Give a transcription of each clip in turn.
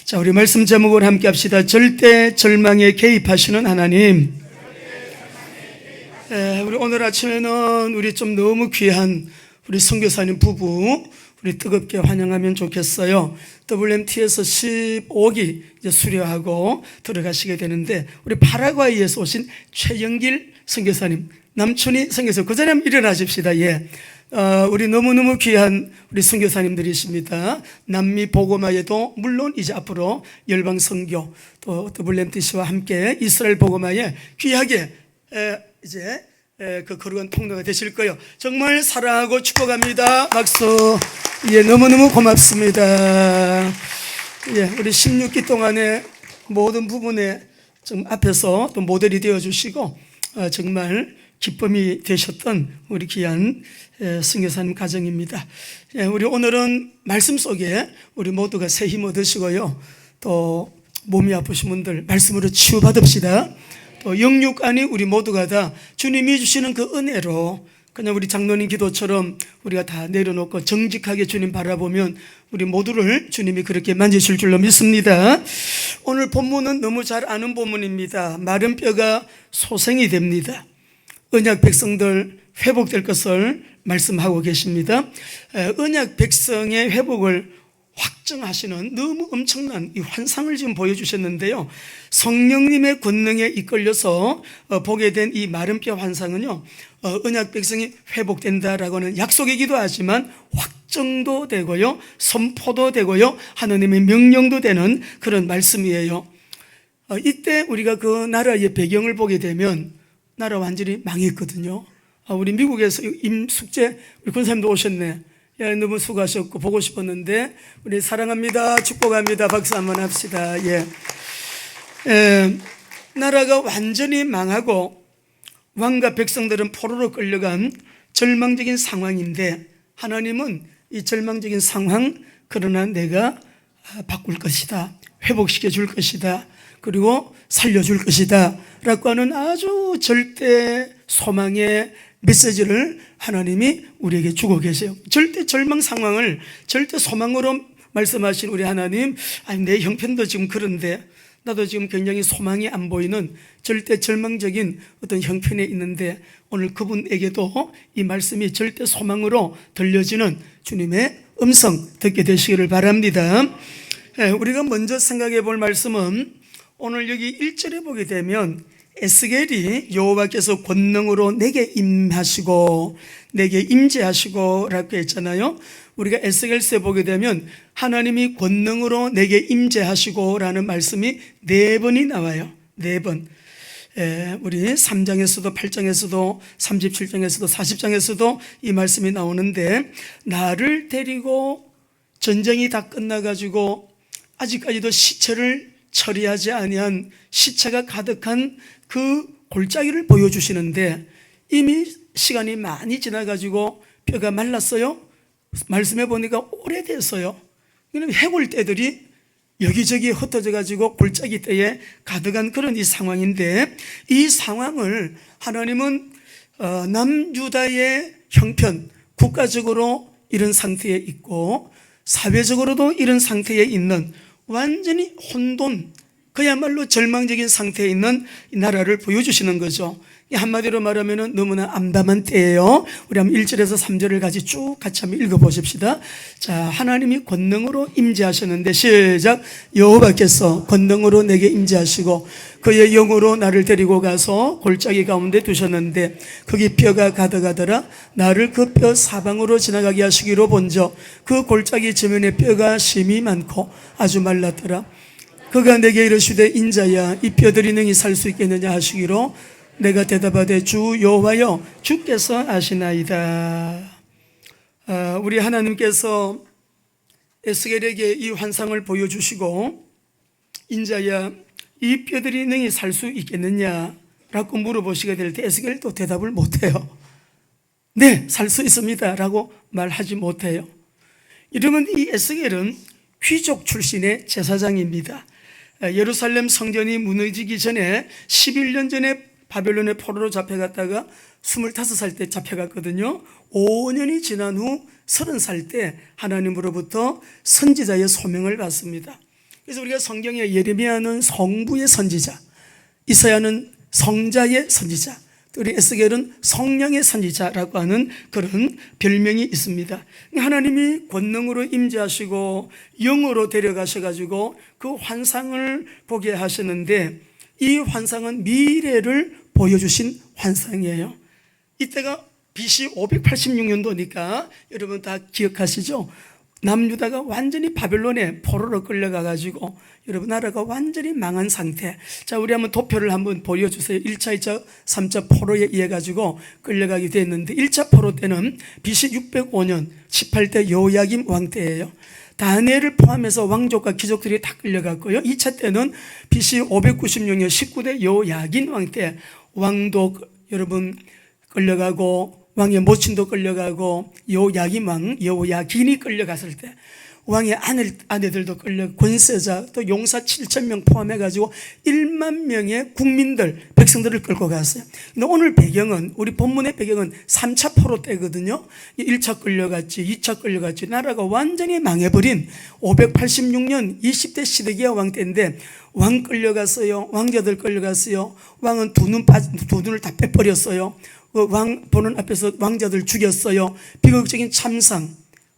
자, 우리 말씀 제목을 함께 합시다. 절대 절망에 개입하시는 하나님. 우리 오늘 아침에는 우리 좀 너무 귀한 우리 선교사님 부부 우리 뜨겁게 환영하면 좋겠어요. WMT에서 15기 이제 수료하고 들어가시게 되는데, 우리 파라과이에서 오신 최영길 선교사님, 남촌이 선교사, 그 자리에 한번 일어나십시다. 예. 우리 너무너무 귀한 우리 선교사님들이십니다. 남미 복음화에도 물론 이제 앞으로 열방 선교 또 WMTC와 함께 이스라엘 복음화에 귀하게 이제 그 거룩한 통로가 되실 거예요. 정말 사랑하고 축복합니다. 박수. 예, 너무너무 고맙습니다. 예, 우리 16기 동안에 모든 부분에 좀 앞에서 또 모델이 되어 주시고 정말 기쁨이 되셨던 우리 귀한 선교사님 가정입니다. 우리 오늘은 말씀 속에 우리 모두가 새 힘 얻으시고요, 또 몸이 아프신 분들 말씀으로 치유받읍시다. 또 영육안이 우리 모두가 다 주님이 주시는 그 은혜로 그냥 우리 장로님 기도처럼 우리가 다 내려놓고 정직하게 주님 바라보면 우리 모두를 주님이 그렇게 만지실 줄로 믿습니다. 오늘 본문은 너무 잘 아는 본문입니다. 마른 뼈가 소생이 됩니다. 언약 백성들 회복될 것을 말씀하고 계십니다. 언약 백성의 회복을 확정하시는 너무 엄청난 이 환상을 지금 보여주셨는데요, 성령님의 권능에 이끌려서 보게 된 이 마른 뼈 환상은요, 언약 백성이 회복된다라고 하는 약속이기도 하지만 확정도 되고요, 선포도 되고요, 하나님의 명령도 되는 그런 말씀이에요. 이때 우리가 그 나라의 배경을 보게 되면 나라 완전히 망했거든요. 우리 미국에서 임숙재 우리 권사님도 오셨네. 야, 너무 수고하셨고 보고 싶었는데 우리 사랑합니다, 축복합니다, 박수 한번 합시다. 예. 나라가 완전히 망하고 왕과 백성들은 포로로 끌려간 절망적인 상황인데, 하나님은 이 절망적인 상황, 그러나 내가 바꿀 것이다, 회복시켜 줄 것이다, 그리고 살려줄 것이다 라고 하는 아주 절대 소망의 메시지를 하나님이 우리에게 주고 계세요. 절대 절망 상황을 절대 소망으로 말씀하신 우리 하나님, 아니 내 형편도 지금 그런데, 나도 지금 굉장히 소망이 안 보이는 절대 절망적인 어떤 형편에 있는데, 오늘 그분에게도 이 말씀이 절대 소망으로 들려지는 주님의 음성 듣게 되시기를 바랍니다. 우리가 먼저 생각해 볼 말씀은 오늘 여기 1절에 보게 되면 에스겔이 여호와께서 권능으로 내게 임하시고 내게 임재하시고 라고 했잖아요. 우리가 에스겔서에 보게 되면 하나님이 권능으로 내게 임재하시고 라는 말씀이 4번이 나와요. 4번. 우리 3장에서도 8장에서도 37장에서도 40장에서도 이 말씀이 나오는데, 나를 데리고 전쟁이 다 끝나가지고 아직까지도 시체를 처리하지 아니한 시체가 가득한 그 골짜기를 보여주시는데, 이미 시간이 많이 지나가지고 뼈가 말랐어요. 말씀해 보니까 오래됐어요. 해골떼들이 여기저기 흩어져 가지고 골짜기 떼에 가득한 그런 이 상황인데, 이 상황을 하나님은 남유다의 형편, 국가적으로 이런 상태에 있고 사회적으로도 이런 상태에 있는 완전히 혼돈, 그야말로 절망적인 상태에 있는 이 나라를 보여주시는 거죠. 한마디로 말하면 너무나 암담한 때예요. 우리 한번 1절에서 3절을 같이 한번 읽어보십시다. 자, 하나님이 권능으로 임재하셨는데, 시작. 여호와께서 권능으로 내게 임재하시고 그의 영으로 나를 데리고 가서 골짜기 가운데 두셨는데 거기 뼈가 가득하더라. 나를 그 뼈 사방으로 지나가게 하시기로 본저 그 골짜기 지면에 뼈가 심이 많고 아주 말랐더라. 그가 내게 이르시되 인자야, 이 뼈들이 능히 살 수 있겠느냐 하시기로 내가 대답하되 주 여호와여, 주께서 아시나이다. 우리 하나님께서 에스겔에게 이 환상을 보여주시고, 인자야, 이 뼈들이 능히 살 수 있겠느냐 라고 물어보시게 될 때 에스겔이 또 대답을 못해요. 네, 살 수 있습니다 라고 말하지 못해요. 이러면 이 에스겔은 귀족 출신의 제사장입니다. 예루살렘 성전이 무너지기 전에 11년 전에 바벨론의 포로로 잡혀갔다가 25살 때 잡혀갔거든요. 5년이 지난 후 30살 때 하나님으로부터 선지자의 소명을 받습니다. 그래서 우리가 성경에 예레미야는 성부의 선지자, 이사야는 성자의 선지자, 또 우리 에스겔은 성령의 선지자라고 하는 그런 별명이 있습니다. 하나님이 권능으로 임재하시고 영으로 데려가셔가지고 그 환상을 보게 하시는데, 이 환상은 미래를 보여주신 환상이에요. 이때가 BC 586년도니까 여러분 다 기억하시죠? 남유다가 완전히 바벨론에 포로로 끌려가가지고 여러분 나라가 완전히 망한 상태. 자, 우리 한번 도표를 한번 보여주세요. 1차, 2차, 3차 포로에 의해 가지고 끌려가게 됐는데, 1차 포로 때는 BC 605년 18대 요야김 왕 때예요. 다니엘을 포함해서 왕족과 귀족들이 다 끌려갔고요. 2차 때는 BC 596년 19대 요야긴 왕 때 왕도 여러분 끌려가고 왕의 모친도 끌려가고 요야긴 왕 요야긴이 끌려갔을 때 왕의 아내들도 권세자 또 용사 7,000명 포함해가지고 1만 명의 국민들, 백성들을 끌고 갔어요. 근데 오늘 배경은, 우리 본문의 배경은 3차 포로 때거든요. 1차 끌려갔지, 2차 끌려갔지, 나라가 완전히 망해버린 586년 20대 시드기야 왕 때인데, 왕 끌려갔어요. 왕자들 끌려갔어요. 왕은 두 눈을 다 빼버렸어요. 왕 보는 앞에서 왕자들 죽였어요. 비극적인 참상,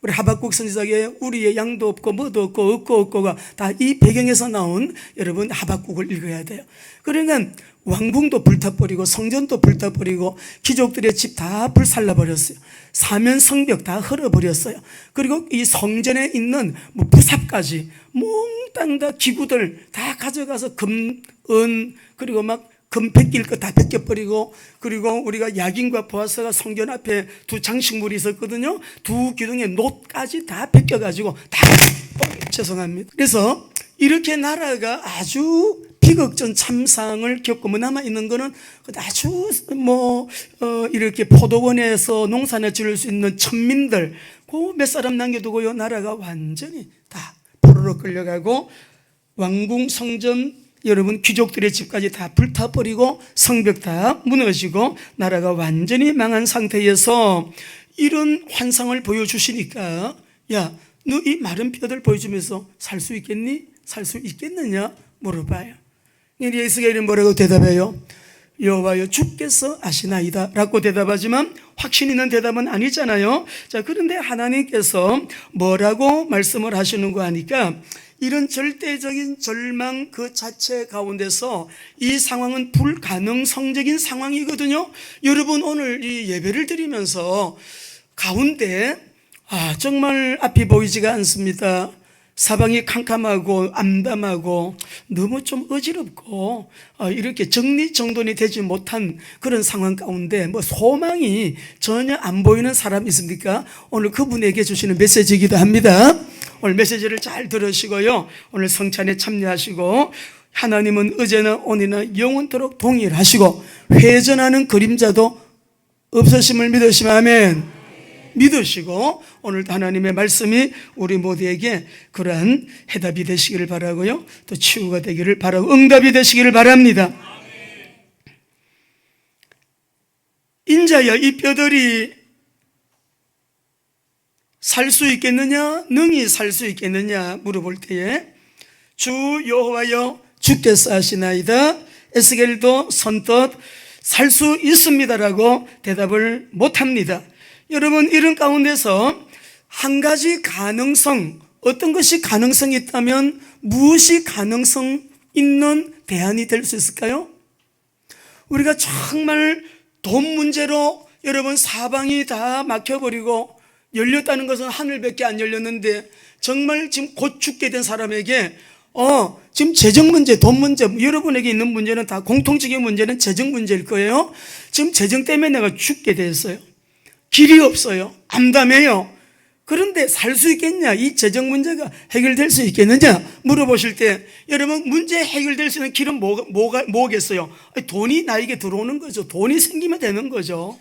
우리 하박국 선지자에게 우리의 양도 없고 뭐도 없고가 다 이 배경에서 나온 여러분 하박국을 읽어야 돼요. 그러니까 왕궁도 불타버리고 성전도 불타버리고 귀족들의 집 다 불살라버렸어요. 사면 성벽 다 헐어버렸어요. 그리고 이 성전에 있는 뭐 부삽까지 몽땅 다 기구들 다 가져가서 금, 은, 그리고 막 금 벗길 거 다 벗겨버리고, 그리고 우리가 야긴과 보아스가 성전 앞에 두 장식물이 있었거든요. 두 기둥의 놋까지 다 벗겨가지고 다 죄송합니다. 그래서 이렇게 나라가 아주 비극적 참상을 겪고 남아있는 거는 아주 이렇게 포도원에서 농사를 지을 수 있는 천민들 그 몇 사람 남겨두고요, 나라가 완전히 다 포로로 끌려가고 왕궁 성전 여러분 귀족들의 집까지 다 불타버리고 성벽 다 무너지고 나라가 완전히 망한 상태에서 이런 환상을 보여주시니까, 야, 너 이 마른 뼈들 보여주면서 살 수 있겠니? 살 수 있겠느냐? 물어봐요. 에스겔이 뭐라고 대답해요? 여호와여 주께서 아시나이다 라고 대답하지만 확신 있는 대답은 아니잖아요. 자, 그런데 하나님께서 뭐라고 말씀을 하시는가 하니까, 이런 절대적인 절망 그 자체 가운데서 이 상황은 불가능성적인 상황이거든요. 여러분 오늘 이 예배를 드리면서 가운데 정말 앞이 보이지가 않습니다. 사방이 캄캄하고 암담하고 너무 좀 어지럽고 이렇게 정리정돈이 되지 못한 그런 상황 가운데 소망이 전혀 안 보이는 사람 있습니까? 오늘 그분에게 주시는 메시지이기도 합니다. 오늘 메시지를 잘 들으시고요, 오늘 성찬에 참여하시고, 하나님은 어제나 오늘나 영원토록 동일하시고 회전하는 그림자도 없으심을 믿으시면 아멘. 믿으시고 오늘도 하나님의 말씀이 우리 모두에게 그러한 해답이 되시기를 바라고요, 또 치유가 되기를 바라고 응답이 되시기를 바랍니다. 인자야, 이 뼈들이 살 수 있겠느냐, 능히 살 수 있겠느냐 물어볼 때에 주 여호와여 주께서 하시나이다, 에스겔도 선뜻 살 수 있습니다라고 대답을 못합니다. 여러분, 이런 가운데서 한 가지 가능성, 어떤 것이 가능성이 있다면 무엇이 가능성 있는 대안이 될 수 있을까요? 우리가 정말 돈 문제로 여러분 사방이 다 막혀버리고, 열렸다는 것은 하늘밖에 안 열렸는데 정말 지금 곧 죽게 된 사람에게 지금 재정 문제, 돈 문제, 여러분에게 있는 문제는 다 공통적인 문제는 재정 문제일 거예요. 지금 재정 때문에 내가 죽게 됐어요. 길이 없어요. 암담해요. 그런데 살 수 있겠냐? 이 재정 문제가 해결될 수 있겠느냐? 물어보실 때 여러분, 문제 해결될 수 있는 길은 뭐겠어요? 돈이 나에게 들어오는 거죠. 돈이 생기면 되는 거죠.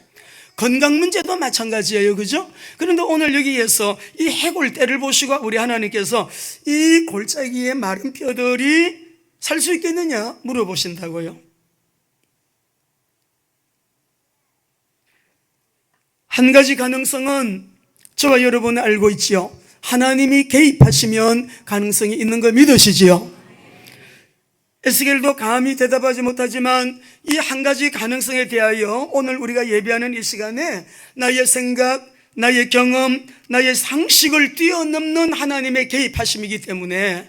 건강 문제도 마찬가지예요. 그죠? 그런데 오늘 여기에서 이 해골대를 보시고 우리 하나님께서 이 골짜기의 마른 뼈들이 살 수 있겠느냐 물어보신다고요. 한 가지 가능성은 저와 여러분 알고 있지요. 하나님이 개입하시면 가능성이 있는 거 믿으시지요? 에스겔도 감히 대답하지 못하지만 이 한 가지 가능성에 대하여 오늘 우리가 예배하는 이 시간에 나의 생각, 나의 경험, 나의 상식을 뛰어넘는 하나님의 개입하심이기 때문에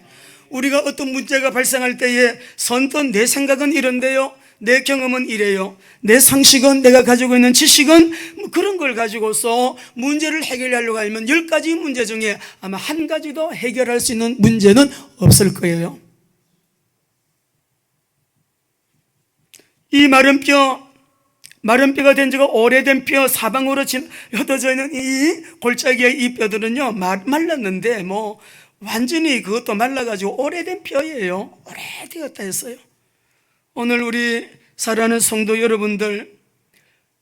우리가 어떤 문제가 발생할 때에 선뜻 내 생각은 이런데요, 내 경험은 이래요, 내 상식은, 내가 가지고 있는 지식은 뭐 그런 걸 가지고서 문제를 해결하려고 하면 10가지 문제 중에 아마 한 가지도 해결할 수 있는 문제는 없을 거예요. 이 마른 뼈가 된 지가 오래된 뼈, 사방으로 흩어져 있는 이 골짜기의 이 뼈들은요, 말랐는데 뭐 완전히 그것도 말라가지고 오래된 뼈예요. 오래되었다 했어요. 오늘 우리 사랑하는 성도 여러분들,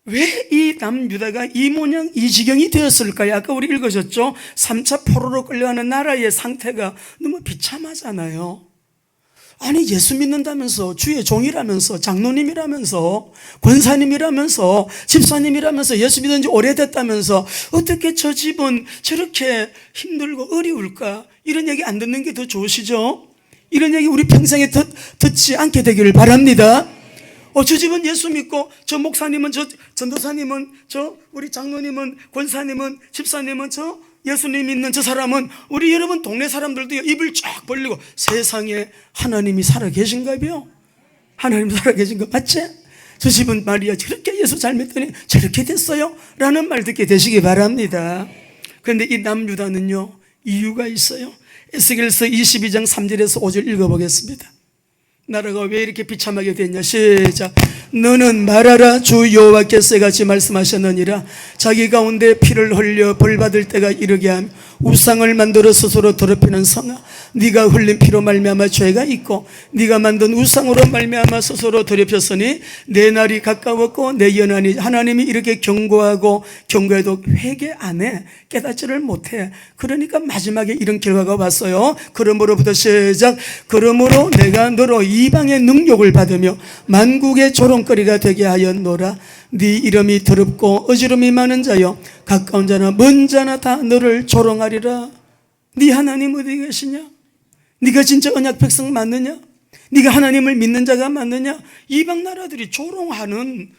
왜 이 남유다가 이 모양 이 지경이 되었을까요? 아까 우리 읽으셨죠? 3차 포로로 끌려가는 나라의 상태가 너무 비참하잖아요. 아니, 예수 믿는다면서, 주의 종이라면서, 장로님이라면서, 권사님이라면서, 집사님이라면서, 예수 믿은 지 오래됐다면서 어떻게 저 집은 저렇게 힘들고 어려울까? 이런 얘기 안 듣는 게 더 좋으시죠? 이런 얘기 우리 평생에 듣지 않게 되기를 바랍니다. 저 집은 예수 믿고, 저 목사님은, 저 전도사님은, 저 우리 장로님은, 권사님은, 집사님은, 저 예수님 믿는 저 사람은, 우리 여러분 동네 사람들도 입을 쫙 벌리고 세상에 하나님이 살아계신가 봐요. 하나님 살아계신 거 맞지? 저 집은 말이야 저렇게 예수 잘 믿더니 저렇게 됐어요 라는 말 듣게 되시기 바랍니다. 그런데 이 남유다는요, 이유가 있어요. 에스겔서 22장 3절에서 5절 읽어보겠습니다. 나라가 왜 이렇게 비참하게 됐냐? 시작. 너는 말하라. 주 여호와께서 같이 말씀하셨느니라. 자기 가운데 피를 흘려 벌받을 때가 이르게 하며 우상을 만들어 스스로 더럽히는 성아, 네가 흘린 피로 말미암아 죄가 있고 네가 만든 우상으로 말미암아 스스로 더럽혔으니 내 날이 가까웠고 내 연한이, 하나님이 이렇게 경고하고 경고해도 회개 안 해, 깨닫지를 못해. 그러니까 마지막에 이런 결과가 왔어요. 그러므로부터 시작. 그러므로 내가 너로 이방의 능욕을 받으며 만국의 조롱거리가 되게 하였노라. 네 이름이 더럽고 어지럼이 많은 자여 가까운 자나 먼 자나 다 너를 조롱하리라. 네 하나님 어디 계시냐? 네가 진짜 언약 백성 맞느냐? 네가 하나님을 믿는 자가 맞느냐? 이방 나라들이 조롱하는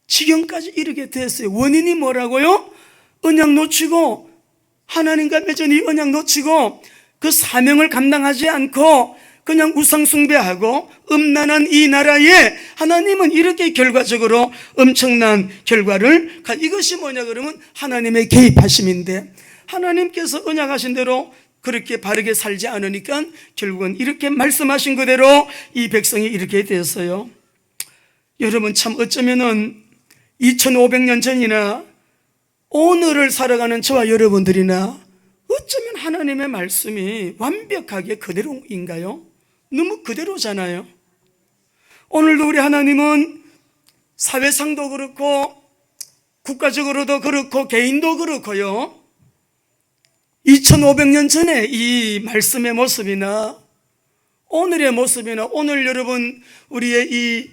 지경까지 이르게 됐어요. 원인이 뭐라고요? 언약 놓치고, 하나님과 맺은 이 언약 놓치고 그 사명을 감당하지 않고 그냥 우상 숭배하고 음란한 이 나라에 하나님은 이렇게 결과적으로 엄청난 결과를, 이것이 뭐냐 그러면 하나님의 개입하심인데, 하나님께서 언약하신 대로 그렇게 바르게 살지 않으니까 결국은 이렇게 말씀하신 그대로 이 백성이 이렇게 되었어요. 여러분, 참 어쩌면은 2500년 전이나 오늘을 살아가는 저와 여러분들이나 어쩌면 하나님의 말씀이 완벽하게 그대로인가요? 너무 그대로잖아요. 오늘도 우리 하나님은 사회상도 그렇고 국가적으로도 그렇고 개인도 그렇고요, 2500년 전에 이 말씀의 모습이나 오늘의 모습이나 오늘 여러분 우리의 이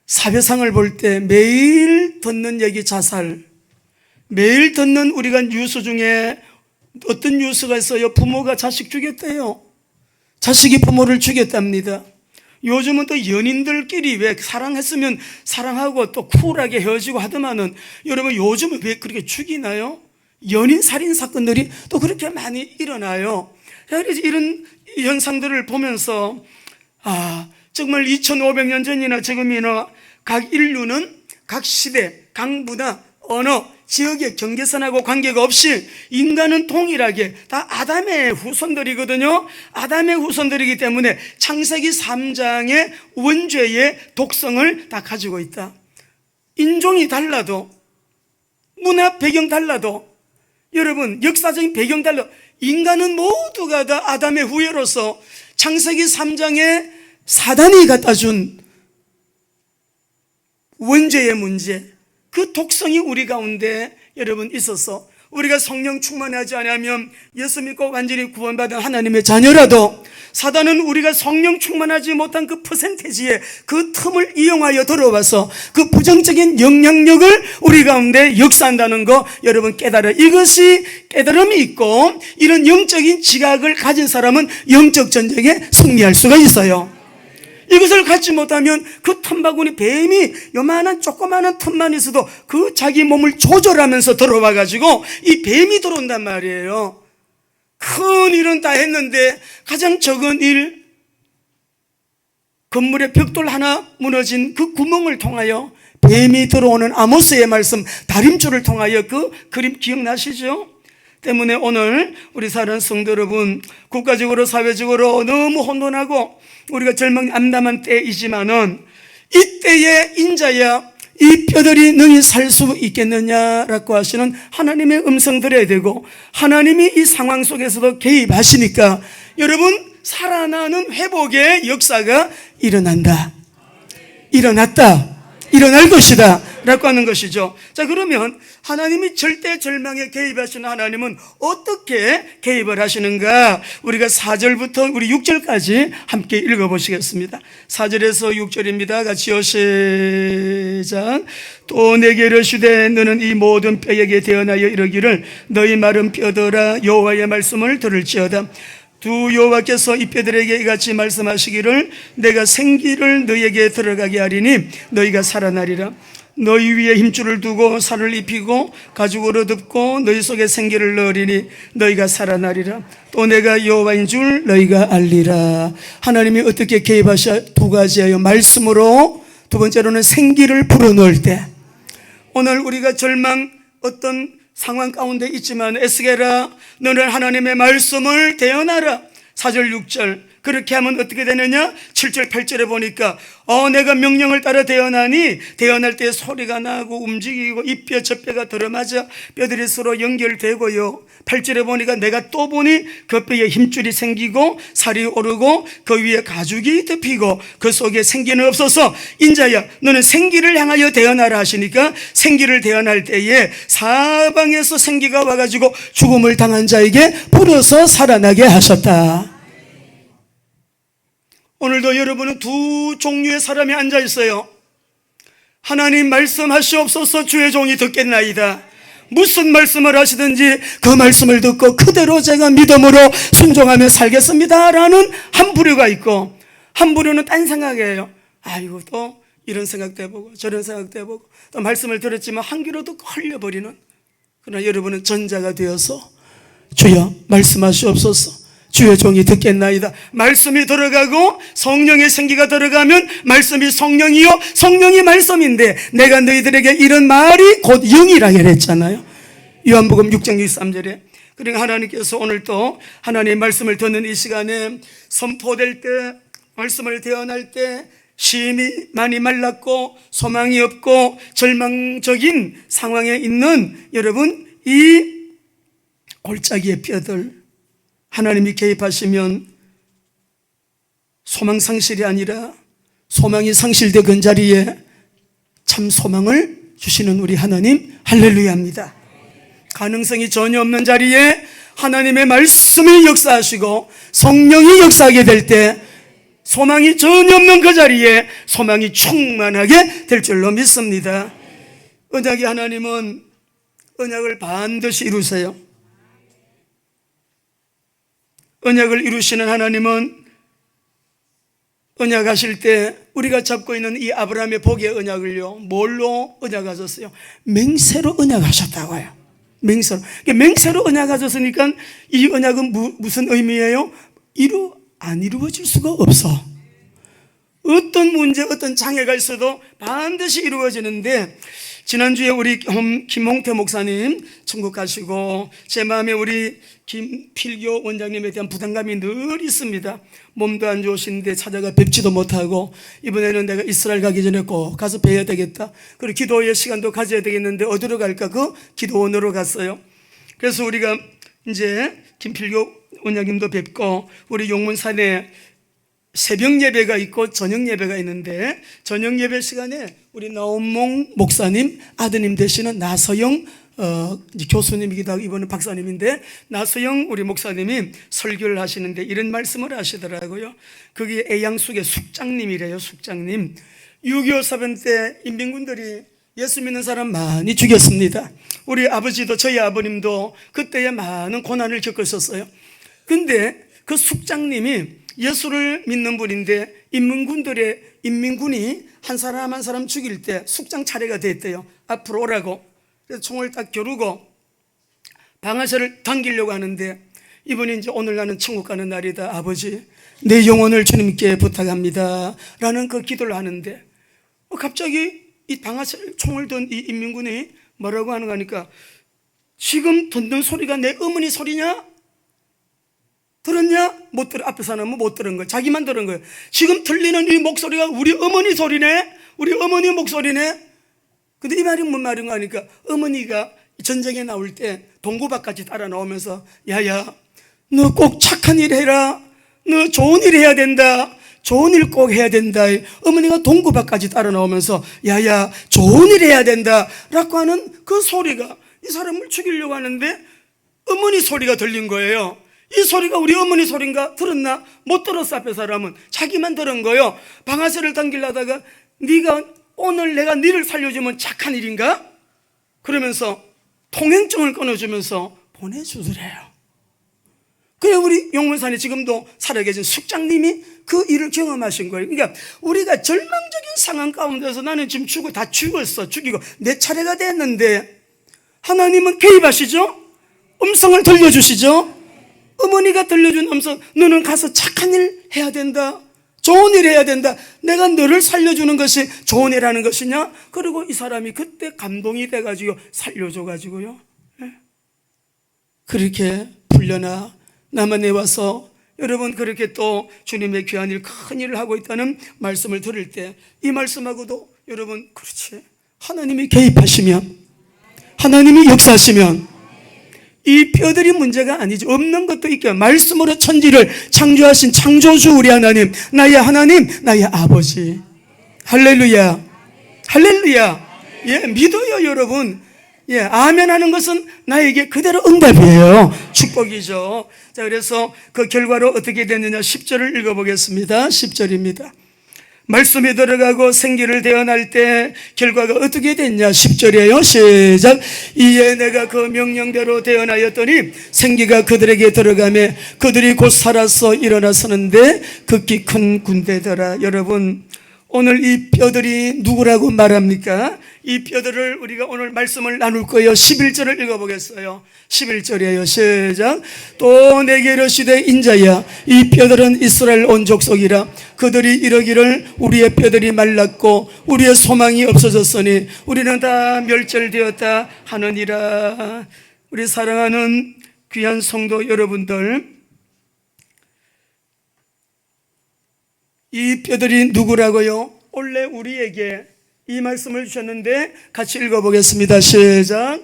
사회상을 볼 때 매일 듣는 얘기 자살, 매일 듣는 우리가 뉴스 중에 어떤 뉴스가 있어요? 부모가 자식 죽였대요. 자식이 부모를 죽였답니다. 요즘은 또 연인들끼리 왜 사랑했으면 사랑하고 또 쿨하게 헤어지고 하더만은, 여러분 요즘은 왜 그렇게 죽이나요? 연인 살인 사건들이 또 그렇게 많이 일어나요. 그래서 이런 현상들을 보면서 정말 2500년 전이나 지금이나 각 인류는 각 시대, 각 문화, 언어, 지역의 경계선하고 관계가 없이 인간은 동일하게 다 아담의 후손들이거든요. 아담의 후손들이기 때문에 창세기 3장의 원죄의 독성을 다 가지고 있다. 인종이 달라도, 문화 배경 달라도, 여러분 역사적인 배경 달라도 인간은 모두가 다 아담의 후예로서 창세기 3장에 사단이 갖다 준 원죄의 문제, 그 독성이 우리 가운데 여러분 있어서 우리가 성령 충만하지 않으면 예수 믿고 완전히 구원받은 하나님의 자녀라도 사단은 우리가 성령 충만하지 못한 그 퍼센테이지의 그 틈을 이용하여 들어와서 그 부정적인 영향력을 우리 가운데 역사한다는 거 여러분 깨달아. 이것이 깨달음이 있고 이런 영적인 지각을 가진 사람은 영적 전쟁에 승리할 수가 있어요. 이것을 갖지 못하면 그 틈바구니 뱀이 요만한 조그마한 틈만 있어도 그 자기 몸을 조절하면서 들어와 가지고 이 뱀이 들어온단 말이에요. 큰 일은 다 했는데 가장 적은 일, 건물의 벽돌 하나 무너진 그 구멍을 통하여 뱀이 들어오는 아모스의 말씀 다림줄을 통하여 그 그림 기억나시죠? 때문에 오늘 우리 사랑하는 성도 여러분, 국가적으로 사회적으로 너무 혼돈하고 우리가 절망 암담한 때이지만은 이때에 인자야 이 뼈들이 능히 살 수 있겠느냐라고 하시는 하나님의 음성 들어야 되고, 하나님이 이 상황 속에서도 개입하시니까 여러분 살아나는 회복의 역사가 일어난다, 일어났다, 일어날 것이다 라고 하는 것이죠. 자, 그러면 하나님이 절대 절망에 개입하시는 하나님은 어떻게 개입을 하시는가? 우리가 4절부터 우리 6절까지 함께 읽어보시겠습니다. 4절에서 6절입니다. 같이요, 시작. 또 내게 이르시되 너는 이 모든 뼈에게 대언하여 이르기를 너희 마른 뼈들아 여호와의 말씀을 들을지어다. 두 여호와께서 이 뼈들에게 이같이 말씀하시기를 내가 생기를 너희에게 들어가게 하리니 너희가 살아나리라. 너희 위에 힘줄을 두고 살을 입히고 가죽으로 덮고 너희 속에 생기를 넣으리니 너희가 살아나리라. 또 내가 여호와인 줄 너희가 알리라. 하나님이 어떻게 개입하셔? 두 가지예요. 말씀으로, 두 번째로는 생기를 불어넣을 때. 오늘 우리가 절망 어떤 상황 가운데 있지만 에스겔아 너는 하나님의 말씀을 대언하라. 4절 6절 그렇게 하면 어떻게 되느냐? 7절 8절에 보니까 내가 명령을 따라 대언하니 대언할 때 소리가 나고 움직이고 이 뼈 저 뼈가 들어맞아 뼈들이 서로 연결되고요. 8절에 보니까 내가 또 보니 그 뼈에 힘줄이 생기고 살이 오르고 그 위에 가죽이 덮이고 그 속에 생기는 없어서 인자야 너는 생기를 향하여 대언하라 하시니까 생기를 대언할 때에 사방에서 생기가 와가지고 죽음을 당한 자에게 불어서 살아나게 하셨다. 오늘도 여러분은 두 종류의 사람이 앉아 있어요. 하나님 말씀하시옵소서 주의 종이 듣겠나이다. 무슨 말씀을 하시든지 그 말씀을 듣고 그대로 제가 믿음으로 순종하며 살겠습니다 라는 한 부류가 있고, 한 부류는 딴 생각이에요. 아이고 또 이런 생각도 해보고 저런 생각도 해보고 또 말씀을 들었지만 한 귀로도 흘려버리는, 그러나 여러분은 전자가 되어서 주여 말씀하시옵소서 주의 종이 듣겠나이다. 말씀이 들어가고 성령의 생기가 들어가면 말씀이 성령이요 성령이 말씀인데 내가 너희들에게 이런 말이 곧 영이라 그랬잖아요. 요한복음 6장 23절에. 그러니까 하나님께서 오늘 또 하나님의 말씀을 듣는 이 시간에 선포될 때, 말씀을 대언할 때 심히 많이 말랐고 소망이 없고 절망적인 상황에 있는 여러분, 이 골짜기의 뼈들 하나님이 개입하시면 소망 상실이 아니라 소망이 상실된 그 자리에 참 소망을 주시는 우리 하나님 할렐루야입니다. 가능성이 전혀 없는 자리에 하나님의 말씀이 역사하시고 성령이 역사하게 될 때 소망이 전혀 없는 그 자리에 소망이 충만하게 될 줄로 믿습니다. 언약의 하나님은 언약을 반드시 이루세요. 언약을 이루시는 하나님은 언약하실 때 우리가 잡고 있는 이 아브라함의 복의 언약을요, 뭘로 언약하셨어요? 맹세로 언약하셨다고요. 맹세로 언약하셨으니까 이 언약은 무슨 의미예요? 안 이루어질 수가 없어. 어떤 문제, 어떤 장애가 있어도 반드시 이루어지는데, 지난주에 우리 김홍태 목사님 천국 가시고 제 마음에 우리 김필교 원장님에 대한 부담감이 늘 있습니다. 몸도 안 좋으신데 찾아가 뵙지도 못하고 이번에는 내가 이스라엘 가기 전에 꼭 가서 뵈야 되겠다. 그리고 기도의 시간도 가져야 되겠는데 어디로 갈까? 그 기도원으로 갔어요. 그래서 우리가 이제 김필교 원장님도 뵙고 우리 용문산에 새벽 예배가 있고 저녁 예배가 있는데, 저녁 예배 시간에 우리 나온몽 목사님 아드님 되시는 나서영 이제 교수님이기도 하고 이번에 박사님인데 나서영 우리 목사님이 설교를 하시는데 이런 말씀을 하시더라고요. 그게 애양숙의 숙장님이래요. 숙장님. 6.25 사변 때 인민군들이 예수 믿는 사람 많이 죽였습니다. 우리 아버지도 저희 아버님도 그때에 많은 고난을 겪으셨어요. 근데 그 숙장님이 예수를 믿는 분인데 인민군이 한 사람 한 사람 죽일 때 숙장 차례가 됐대요. 앞으로 오라고. 그래서 총을 딱 겨루고 방아쇠를 당기려고 하는데 이분이 이제 오늘 나는 천국 가는 날이다. 아버지 내 영혼을 주님께 부탁합니다 라는 그 기도를 하는데 갑자기 이 방아쇠 총을 든 이 인민군이 뭐라고 하는 거니까 지금 듣는 소리가 내 어머니 소리냐? 들었냐? 못 들어. 앞에 사람은 못 들은 거예요. 자기만 들은 거예요. 지금 들리는 이 목소리가 우리 어머니 소리네? 우리 어머니 목소리네? 근데 이 말이 뭔 말인가 하니까 어머니가 전쟁에 나올 때 동구박까지 따라 나오면서 야야 너 꼭 착한 일 해라. 너 좋은 일 해야 된다. 좋은 일 꼭 해야 된다. 어머니가 동구박까지 따라 나오면서 야야 좋은 일 해야 된다 라고 하는 그 소리가 이 사람을 죽이려고 하는데 어머니 소리가 들린 거예요. 이 소리가 우리 어머니 소리인가? 들었나? 못 들었어. 앞에 사람은 자기만 들은 거예요. 방아쇠를 당기려다가 네가 오늘 내가 너를 살려주면 착한 일인가? 그러면서 통행증을 끊어주면서 보내주더래요. 그래 우리 용문산에 지금도 살아계신 숙장님이 그 일을 경험하신 거예요. 그러니까 우리가 절망적인 상황 가운데서 나는 지금 다 죽었어. 죽이고 내 차례가 됐는데 하나님은 개입하시죠? 음성을 들려주시죠? 어머니가 들려준 음성, 너는 가서 착한 일 해야 된다. 좋은 일 해야 된다. 내가 너를 살려주는 것이 좋은 일하는 것이냐? 그리고 이 사람이 그때 감동이 돼가지고 살려줘가지고요. 그렇게 풀려나 남한에 와서 여러분 그렇게 또 주님의 귀한 일, 큰 일을 하고 있다는 말씀을 들을 때 이 말씀하고도 여러분 그렇지. 하나님이 개입하시면, 하나님이 역사하시면 이 뼈들이 문제가 아니죠. 없는 것도 있게 말씀으로 천지를 창조하신 창조주 우리 하나님, 나의 하나님, 나의 아버지. 할렐루야. 할렐루야. 예, 믿어요 여러분. 예, 아멘 하는 것은 나에게 그대로 응답이에요. 축복이죠. 자, 그래서 그 결과로 어떻게 됐느냐 10절을 읽어보겠습니다. 10절입니다. 말씀이 들어가고 생기를 대언할 때 결과가 어떻게 됐냐 10절이에요. 시작. 이에 내가 그 명령대로 대언하였더니 생기가 그들에게 들어가매 그들이 곧 살아서 일어나 서는데 극히 큰 군대더라. 여러분 오늘 이 뼈들이 누구라고 말합니까? 이 뼈들을 우리가 오늘 말씀을 나눌 거예요. 11절을 읽어보겠어요. 11절이에요. 시작. 또 내게 이르시되 인자야 이 뼈들은 이스라엘 온 족속이라. 그들이 이러기를 우리의 뼈들이 말랐고 우리의 소망이 없어졌으니 우리는 다 멸절되었다 하느니라. 우리 사랑하는 귀한 성도 여러분들, 이 뼈들이 누구라고요? 원래 우리에게 이 말씀을 주셨는데 같이 읽어보겠습니다. 시작.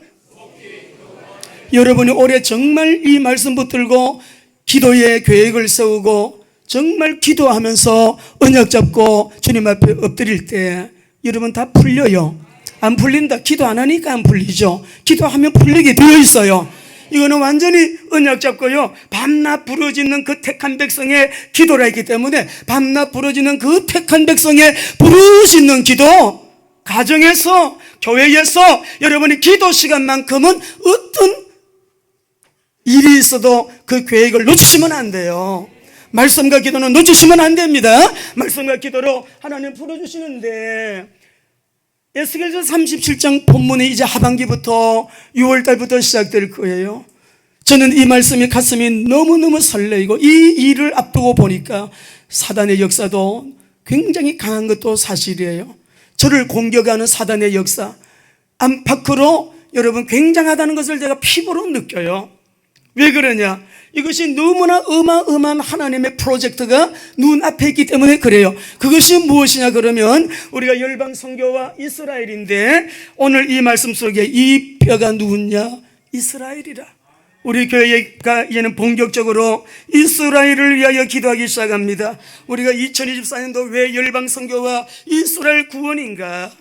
여러분이 올해 정말 이 말씀 붙들고 기도의 계획을 세우고 정말 기도하면서 언약 잡고 주님 앞에 엎드릴 때 여러분 다 풀려요. 안 풀린다. 기도 안 하니까 안 풀리죠. 기도하면 풀리게 되어 있어요. 이거는 완전히 언약 잡고요. 밤낮 부르짖는 그 택한 백성의 기도라 했기 때문에 밤낮 부르짖는 그 택한 백성의 부르짖는 기도, 가정에서 교회에서 여러분이 기도 시간만큼은 어떤 일이 있어도 그 계획을 놓치시면 안 돼요. 말씀과 기도는 놓치시면 안 됩니다. 말씀과 기도로 하나님 풀어주시는데 에스겔서 37장 본문이 이제 하반기부터 6월달부터 시작될 거예요. 저는 이 말씀이 가슴이 너무너무 설레이고 이 일을 앞두고 보니까 사단의 역사도 굉장히 강한 것도 사실이에요. 저를 공격하는 사단의 역사 안팎으로 여러분 굉장하다는 것을 제가 피부로 느껴요. 왜 그러냐? 이것이 너무나 어마어마한 하나님의 프로젝트가 눈앞에 있기 때문에 그래요. 그것이 무엇이냐 그러면 우리가 열방 선교와 이스라엘인데 오늘 이 말씀 속에 이 뼈가 누구냐? 이스라엘이라. 우리 교회가 이제는 본격적으로 이스라엘을 위하여 기도하기 시작합니다. 우리가 2024년도 왜 열방 선교와 이스라엘 구원인가?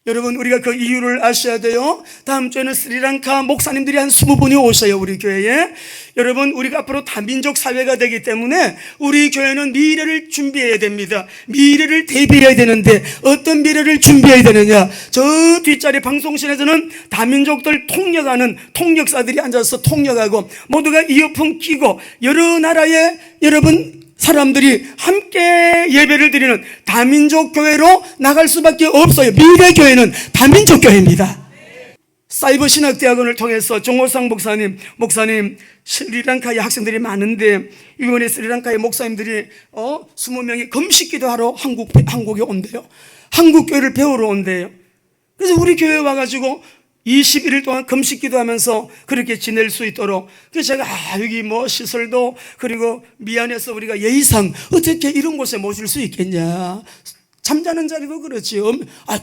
여러분, 우리가 그 이유를 아셔야 돼요. 다음 주에는 스리랑카 목사님들이 한 20분이 오셔요, 우리 교회에. 여러분, 우리가 앞으로 다민족 사회가 되기 때문에 우리 교회는 미래를 준비해야 됩니다. 미래를 대비해야 되는데 어떤 미래를 준비해야 되느냐? 저 뒷자리 방송실에서는 다민족들 통역하는 통역사들이 앉아서 통역하고 모두가 이어폰 끼고 여러 나라의 여러분 사람들이 함께 예배를 드리는 다민족 교회로 나갈 수밖에 없어요. 미래 교회는 다민족 교회입니다. 사이버 신학대학원을 통해서 정호상 목사님 스리랑카의 학생들이 많은데 이번에 스리랑카의 목사님들이 20명이 금식기도 하러 한국에 온대요. 한국 교회를 배우러 온대요. 그래서 우리 교회에 와가지고 21일 동안 금식기도 하면서 그렇게 지낼 수 있도록. 그래서 제가 여기 뭐 시설도 그리고 미안해서 우리가 예의상 어떻게 이런 곳에 모실 수 있겠냐. 잠자는 자리도 그렇지.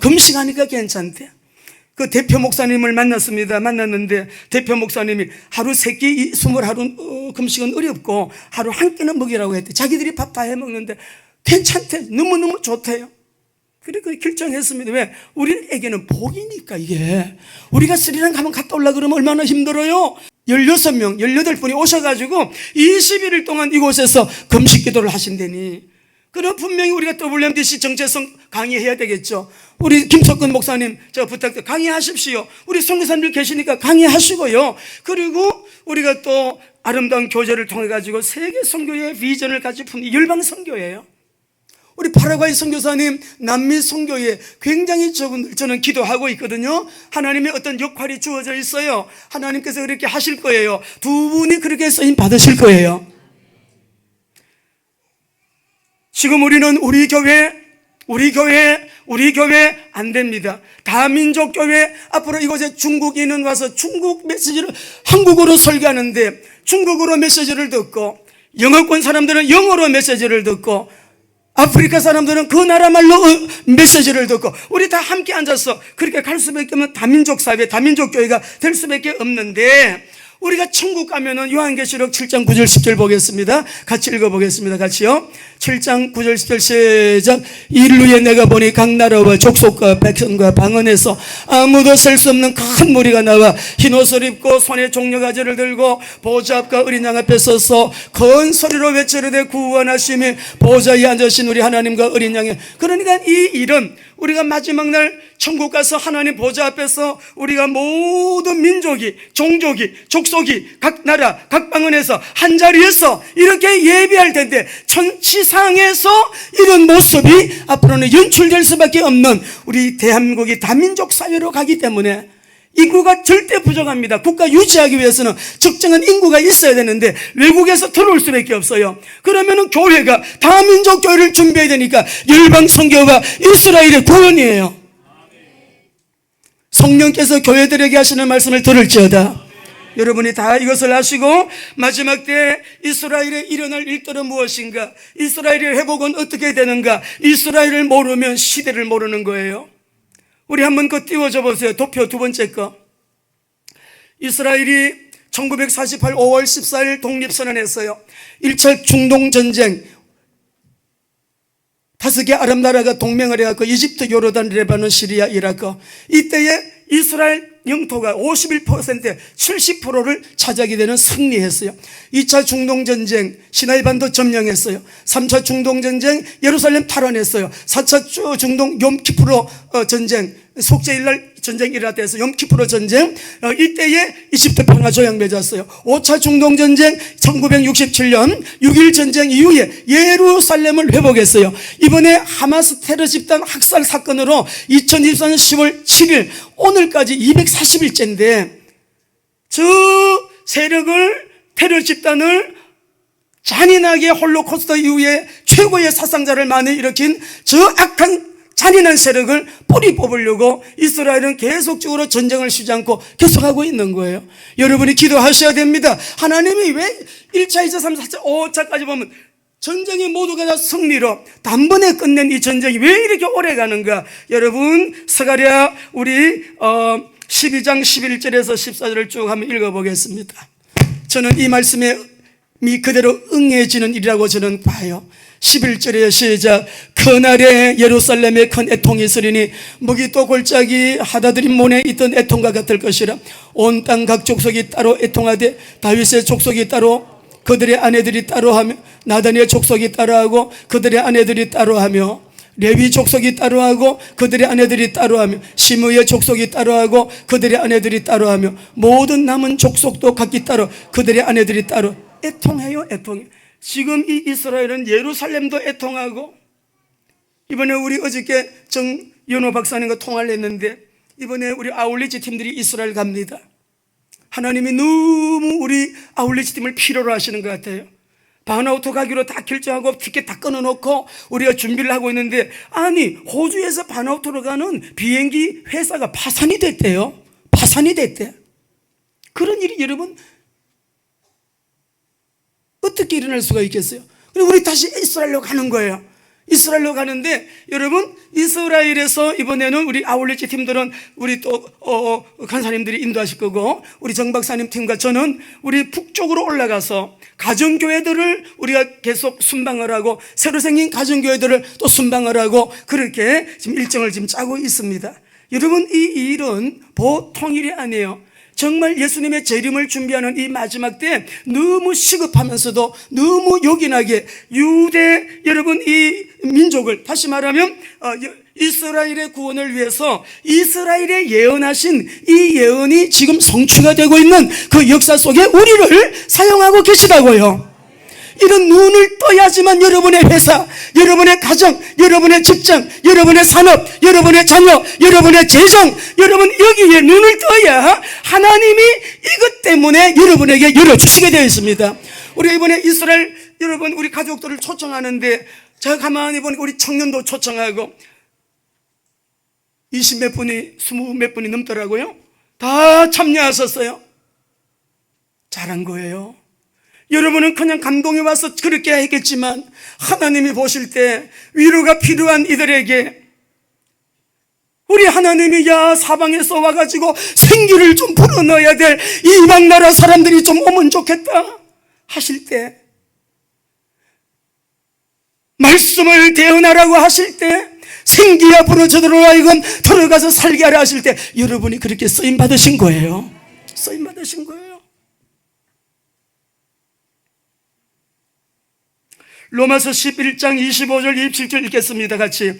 금식하니까 괜찮대. 그 대표 목사님을 만났는데 대표 목사님이 하루 3끼 20하루 금식은 어렵고 하루 한 끼는 먹이라고 했대. 자기들이 밥 다 해먹는데 괜찮대. 너무너무 좋대요. 그래서 결정했습니다. 왜? 우리에게는 복이니까. 이게 우리가 스리랑카 한번 갔다 오려고 그러면 얼마나 힘들어요. 16명 18분이 오셔가지고 21일 동안 이곳에서 금식 기도를 하신다니. 그럼 분명히 우리가 WMDC 정체성 강의해야 되겠죠. 우리 김석근 목사님 제가 부탁드려 강의하십시오. 우리 선교사님들 계시니까 강의하시고요. 그리고 우리가 또 아름다운 교제를 통해 가지고 세계 선교의 비전을 가지고 푼 열방 선교예요. 우리 파라과이 선교사님 남미 선교에 굉장히 저는 기도하고 있거든요. 하나님의 어떤 역할이 주어져 있어요. 하나님께서 그렇게 하실 거예요. 두 분이 그렇게 쓰임 받으실 거예요. 지금 우리는 우리 교회 안 됩니다. 다민족 교회. 앞으로 이곳에 중국인은 와서 중국 메시지를 한국어로 설교하는데 중국어로 메시지를 듣고, 영어권 사람들은 영어로 메시지를 듣고, 아프리카 사람들은 그 나라 말로 메시지를 듣고, 우리 다 함께 앉아서 그렇게 갈 수밖에 없는 다민족 사회, 다민족 교회가 될 수밖에 없는데, 우리가 천국 가면은 요한계시록 7장 9절 10절 보겠습니다. 같이 읽어보겠습니다. 같이요. 7장 9절 10절 시작. 인류에 내가 보니 각 나라와 족속과 백성과 방언에서 아무도 셀 수 없는 큰 무리가 나와 흰 옷을 입고 손에 종려가지를 들고 보좌 앞과 어린 양 앞에 서서 큰 소리로 외치르되 구원하심이 보좌에 앉으신 우리 하나님과 어린 양의. 그러니까 이 일은 우리가 마지막 날 천국 가서 하나님 보좌 앞에서 우리가 모든 민족이, 종족이, 족속이, 각 나라, 각 방언에서 한 자리에서 이렇게 예배할 텐데, 천지상에서 이런 모습이 앞으로는 연출될 수밖에 없는 우리 대한민국이 다민족 사회로 가기 때문에 인구가 절대 부족합니다. 국가 유지하기 위해서는 적정한 인구가 있어야 되는데 외국에서 들어올 수밖에 없어요. 그러면은 교회가 다민족 교회를 준비해야 되니까 열방 선교가 이스라엘의 구원이에요. 성령께서 교회들에게 하시는 말씀을 들을지어다. 여러분이 다 이것을 아시고 마지막 때 이스라엘에 일어날 일들은 무엇인가, 이스라엘의 회복은 어떻게 되는가, 이스라엘을 모르면 시대를 모르는 거예요. 우리 한번 그 띄워줘 보세요. 도표 두 번째 거. 이스라엘이 1948 5월 14일 독립선언했어요. 1차 중동전쟁 5개 아랍 나라가 동맹을 해갖고 이집트, 요르단, 레바논, 시리아, 이라크. 이때에 이스라엘 영토가 51%, 70%를 차지하게 되는 승리했어요. 2차 중동전쟁 시나이반도 점령했어요. 3차 중동전쟁 예루살렘 탈환했어요. 4차 중동 욤키프로 전쟁, 속죄일날 전쟁이 일어났대서 욤키프로 전쟁, 이때에 이집트 평화조약 맺었어요. 5차 중동전쟁 1967년 6.1 전쟁 이후에 예루살렘을 회복했어요. 이번에 하마스 테러 집단 학살 사건으로 2024년 10월 7일 오늘까지 240일째인데 저 세력을, 테러 집단을 잔인하게 홀로코스트 이후에 최고의 사상자를 많이 일으킨 저 악한 잔인한 세력을 뿌리 뽑으려고 이스라엘은 계속적으로 전쟁을 쉬지 않고 계속하고 있는 거예요. 여러분이 기도하셔야 됩니다. 하나님이 왜 1차, 2차, 3차, 4차, 5차까지 보면 전쟁이 모두가 다 승리로 단번에 끝낸 이 전쟁이 왜 이렇게 오래 가는가? 여러분, 스가랴 우리 12장 11절에서 14절을 쭉 한번 읽어보겠습니다. 저는 이 말씀에 그대로 응해지는 일이라고 저는 봐요. 11절에 시작. 그 그날에 예루살렘에 큰 애통이 있으리니 먹이 또 골짜기 하다들이 문에 있던 애통과 같을 것이라. 온 땅 각 족속이 따로 애통하되 다윗의 족속이 따로 그들의 아내들이 따로하며 나단의 족속이 따로하고 그들의 아내들이 따로하며 레위 족속이 따로하고 그들의 아내들이 따로하며 시므의 족속이 따로하고 그들의 아내들이 따로하며 모든 남은 족속도 각기 따로 그들의 아내들이 따로. 애통해요, 애통해. 지금 이 이스라엘은 예루살렘도 애통하고, 이번에 우리 어저께 정연호 박사님과 통화를 했는데 이번에 우리 아울리지 팀들이 이스라엘 갑니다. 하나님이 너무 우리 아울리지 팀을 필요로 하시는 것 같아요. 바나우토 가기로 다 결정하고 티켓 다 끊어놓고 우리가 준비를 하고 있는데, 아니 호주에서 바나우토로 가는 비행기 회사가 파산이 됐대요. 파산이 됐대. 그런 일이 여러분 어떻게 일어날 수가 있겠어요? 그리고 우리 다시 이스라엘로 가는 거예요. 이스라엘로 가는데 여러분, 이스라엘에서 이번에는 우리 아울리지 팀들은 우리 또 간사님들이 인도하실 거고, 우리 정 박사님 팀과 저는 우리 북쪽으로 올라가서 가정교회들을 우리가 계속 순방을 하고 새로 생긴 가정교회들을 또 순방을 하고 그렇게 지금 일정을 지금 짜고 있습니다. 여러분, 이 일은 보통 일이 아니에요. 정말 예수님의 재림을 준비하는 이 마지막 때 너무 시급하면서도 너무 요긴하게 유대 여러분 이 민족을, 다시 말하면 이스라엘의 구원을 위해서 이스라엘에 예언하신 이 예언이 지금 성취가 되고 있는 그 역사 속에 우리를 사용하고 계시다고요. 이런 눈을 떠야지만 여러분의 회사, 여러분의 가정, 여러분의 직장, 여러분의 산업, 여러분의 자녀, 여러분의 재정, 여러분 여기에 눈을 떠야 하나님이 이것 때문에 여러분에게 열어주시게 되어 있습니다. 우리 이번에 이스라엘 여러분 우리 가족들을 초청하는데 제가 가만히 보니까 우리 청년도 초청하고 20몇 분이 20몇 분이 넘더라고요. 다 참여하셨어요. 잘한 거예요. 여러분은 그냥 감동이 와서 그렇게 했겠지만 하나님이 보실 때 위로가 필요한 이들에게 우리 하나님이 야 사방에서 와가지고 생기를 좀 불어넣어야 될 이방 나라 사람들이 좀 오면 좋겠다 하실 때, 말씀을 대언하라고 하실 때, 생기야 불어져들어 하여금 들어가서 살게 하라 하실 때 여러분이 그렇게 쓰임받으신 거예요. 쓰임받으신 거예요. 로마서 11장 25절 27절 읽겠습니다. 같이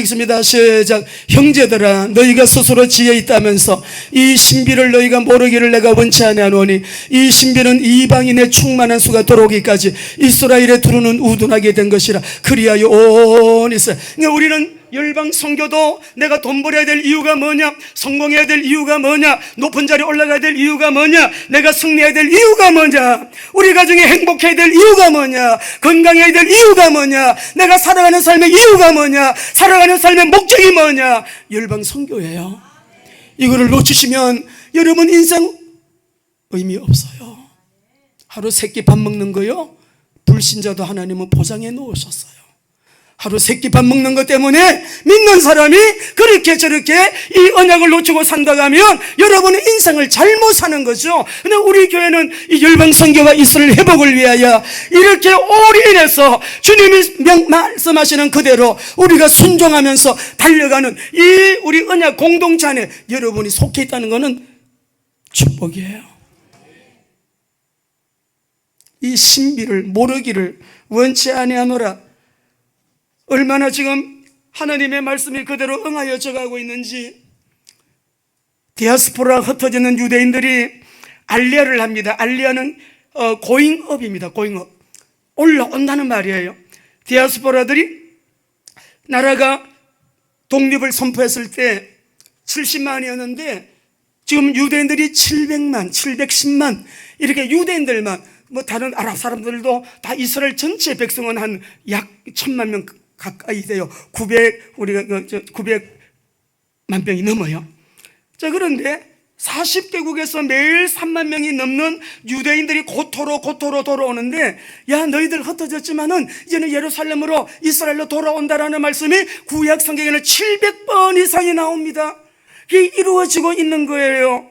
읽습니다. 시작. 형제들아, 너희가 스스로 지혜 있다면서 이 신비를 너희가 모르기를 내가 원치 아니하노니 이 신비는 이방인의 충만한 수가 들어오기까지 이스라엘의 두루는 우둔하게 된 것이라. 그리하여 온 이스라엘. 그러니까 우리는 열방 선교도 내가 돈 벌어야 될 이유가 뭐냐, 성공해야 될 이유가 뭐냐, 높은 자리에 올라가야 될 이유가 뭐냐, 내가 승리해야 될 이유가 뭐냐, 우리 가정이 행복해야 될 이유가 뭐냐, 건강해야 될 이유가 뭐냐, 내가 살아가는 삶의 이유가 뭐냐, 살아가는 삶의 목적이 뭐냐. 열방 선교예요. 이거를 놓치시면 여러분 인생 의미 없어요. 하루 세끼 밥 먹는 거요, 불신자도 하나님은 보장해 놓으셨어요. 하루 세끼 밥 먹는 것 때문에 믿는 사람이 그렇게 저렇게 이 언약을 놓치고 산다고 하면 여러분의 인생을 잘못 사는 거죠. 근데 우리 교회는 이 열방 선교와 이스라엘 회복을 위하여 이렇게 올인해서 주님이 말씀하시는 그대로 우리가 순종하면서 달려가는 이 우리 언약 공동체 안에 여러분이 속해 있다는 것은 축복이에요. 이 신비를 모르기를 원치 아니하노라. 얼마나 지금 하나님의 말씀이 그대로 응하여져 가고 있는지. 디아스포라 흩어지는 유대인들이 알리아를 합니다. 알리아는 고잉업입니다. 고잉업, 올라온다는 말이에요. 디아스포라들이 나라가 독립을 선포했을 때 70만이었는데 지금 유대인들이 700만, 710만 이렇게 유대인들만, 뭐 다른 아랍 사람들도 다 이스라엘 전체 백성은 한 약 1000만 명 가까이 돼요. 900만 명이 넘어요. 자, 그런데 40개국에서 매일 3만 명이 넘는 유대인들이 고토로 돌아오는데, 야 너희들 흩어졌지만은 이제는 예루살렘으로 이스라엘로 돌아온다라는 말씀이 구약 성경에는 700번 이상이 나옵니다. 이게 이루어지고 있는 거예요.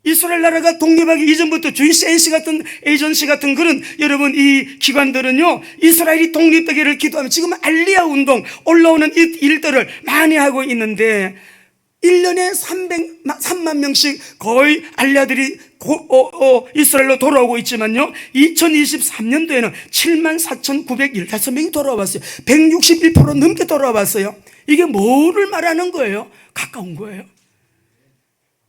이스라엘 나라가 독립하기 이전부터 GCNC 같은 에이전시 같은 그런 여러분 이 기관들은요, 이스라엘이 독립되기를 기도하며 지금 알리야 운동 올라오는 이 일들을 많이 하고 있는데 1년에 3만 명씩 거의 알리아들이 이스라엘로 돌아오고 있지만요, 2023년도에는 74,915명이 돌아왔어요. 161% 넘게 돌아왔어요. 이게 뭐를 말하는 거예요? 가까운 거예요.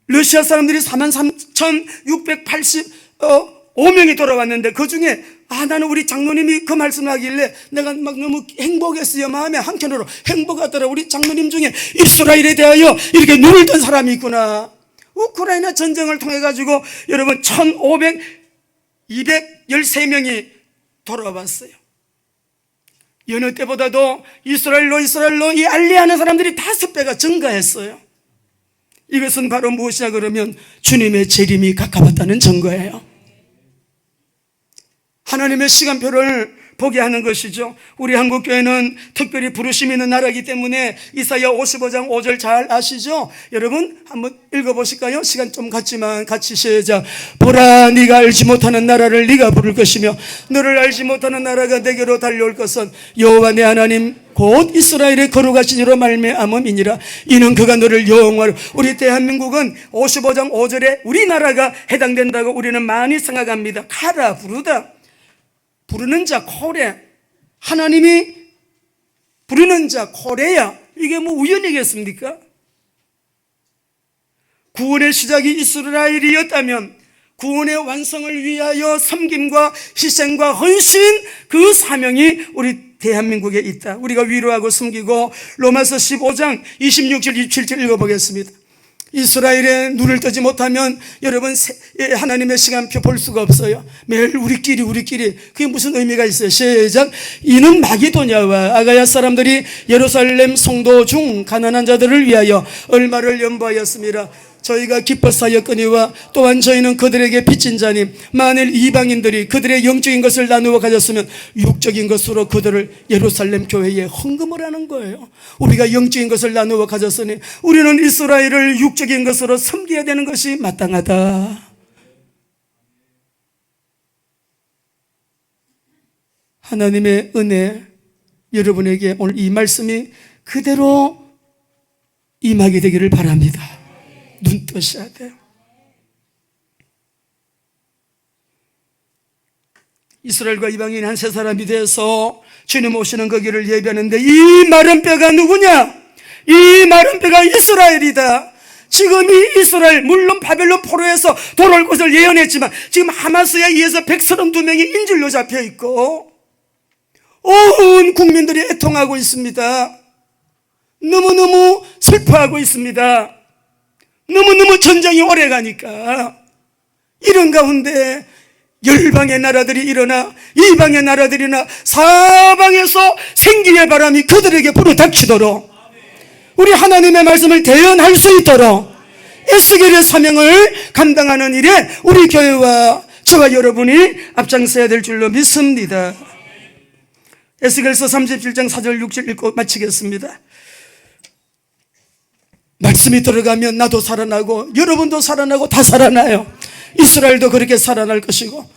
러시아 사람들이 43,685명이 돌아왔는데 그 중에 나는 우리 장로님이 그 말씀을 하길래 내가 막 너무 행복했어요. 마음에 한켠으로 행복하더라. 우리 장로님 중에 이스라엘에 대하여 이렇게 눈을 뜬 사람이 있구나. 우크라이나 전쟁을 통해 가지고 여러분 213명이 돌아왔어요. 여느 때보다도 이스라엘로 이 알리하는 사람들이 5배가 증가했어요. 이것은 바로 무엇이냐 그러면 주님의 재림이 가까웠다는 증거예요. 하나님의 시간표를 보게 하는 것이죠. 우리 한국교회는 특별히 부르심이 있는 나라이기 때문에 이사야 55장 5절 잘 아시죠? 여러분 한번 읽어보실까요? 시간 좀 갔지만 같이 시작. 보라, 네가 알지 못하는 나라를 네가 부를 것이며 너를 알지 못하는 나라가 내게로 달려올 것은 여호와 내 하나님 곧 이스라엘의 거룩하신 이로 말미암음이니라. 이는 그가 너를 영원하로. 우리 대한민국은 55장 5절에 우리나라가 해당된다고 우리는 많이 생각합니다. 가라, 부르다. 부르는 자 코레, 하나님이 부르는 자 코레야. 이게 뭐 우연이겠습니까? 구원의 시작이 이스라엘이었다면 구원의 완성을 위하여 섬김과 희생과 헌신, 그 사명이 우리 대한민국에 있다. 우리가 위로하고 섬기고. 로마서 15장 26절 27절 읽어보겠습니다. 이스라엘의 눈을 뜨지 못하면 여러분 하나님의 시간표 볼 수가 없어요. 매일 우리끼리 그게 무슨 의미가 있어요? 시작. 이는 마게도냐와 아가야 사람들이 예루살렘 성도 중 가난한 자들을 위하여 얼마를 연보하였습니다. 저희가 기뻐사였거니와 또한 저희는 그들에게 빚진 자니 만일 이방인들이 그들의 영적인 것을 나누어 가졌으면 육적인 것으로 그들을 예루살렘 교회에 헌금을 하는 거예요. 우리가 영적인 것을 나누어 가졌으니 우리는 이스라엘을 육적인 것으로 섬겨야 되는 것이 마땅하다. 하나님의 은혜, 여러분에게 오늘 이 말씀이 그대로 임하게 되기를 바랍니다. 눈 뜨셔야 돼요. 이스라엘과 이방인 한 세 사람이 돼서 주님 오시는 그 길을 예비하는데 이 마른 뼈가 누구냐? 이 마른 뼈가 이스라엘이다. 지금 이 이스라엘, 물론 바벨론 포로에서 돌아올 것을 예언했지만 지금 하마스에 의해서 132명이 인질로 잡혀 있고 온 국민들이 애통하고 있습니다. 너무너무 슬퍼하고 있습니다. 너무너무 전쟁이 오래가니까. 이런 가운데 열방의 나라들이 일어나 이방의 나라들이나 사방에서 생기의 바람이 그들에게 불어닥치도록 우리 하나님의 말씀을 대언할 수 있도록 에스겔의 사명을 감당하는 일에 우리 교회와 저와 여러분이 앞장서야 될 줄로 믿습니다. 에스겔서 37장 4절 6절 읽고 마치겠습니다. 말씀이 들어가면 나도 살아나고 여러분도 살아나고 다 살아나요. 이스라엘도 그렇게 살아날 것이고.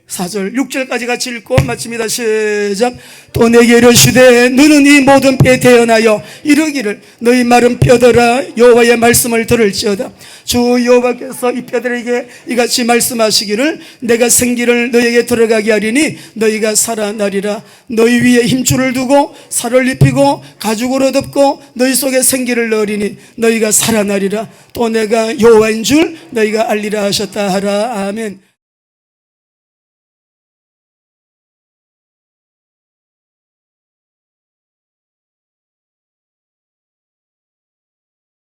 4절 6절까지 같이 읽고 마칩니다. 시작. 또 내게 이르시되 너는 이 모든 뼈에 대언하여 이르기를 너희 마른 뼈들아 여호와의 말씀을 들을지어다. 주 여호와께서 이 뼈들에게 이같이 말씀하시기를 내가 생기를 너희에게 들어가게 하리니 너희가 살아나리라. 너희 위에 힘줄을 두고 살을 입히고 가죽으로 덮고 너희 속에 생기를 넣으리니 너희가 살아나리라. 또 내가 여호와인 줄 너희가 알리라 하셨다 하라. 아멘.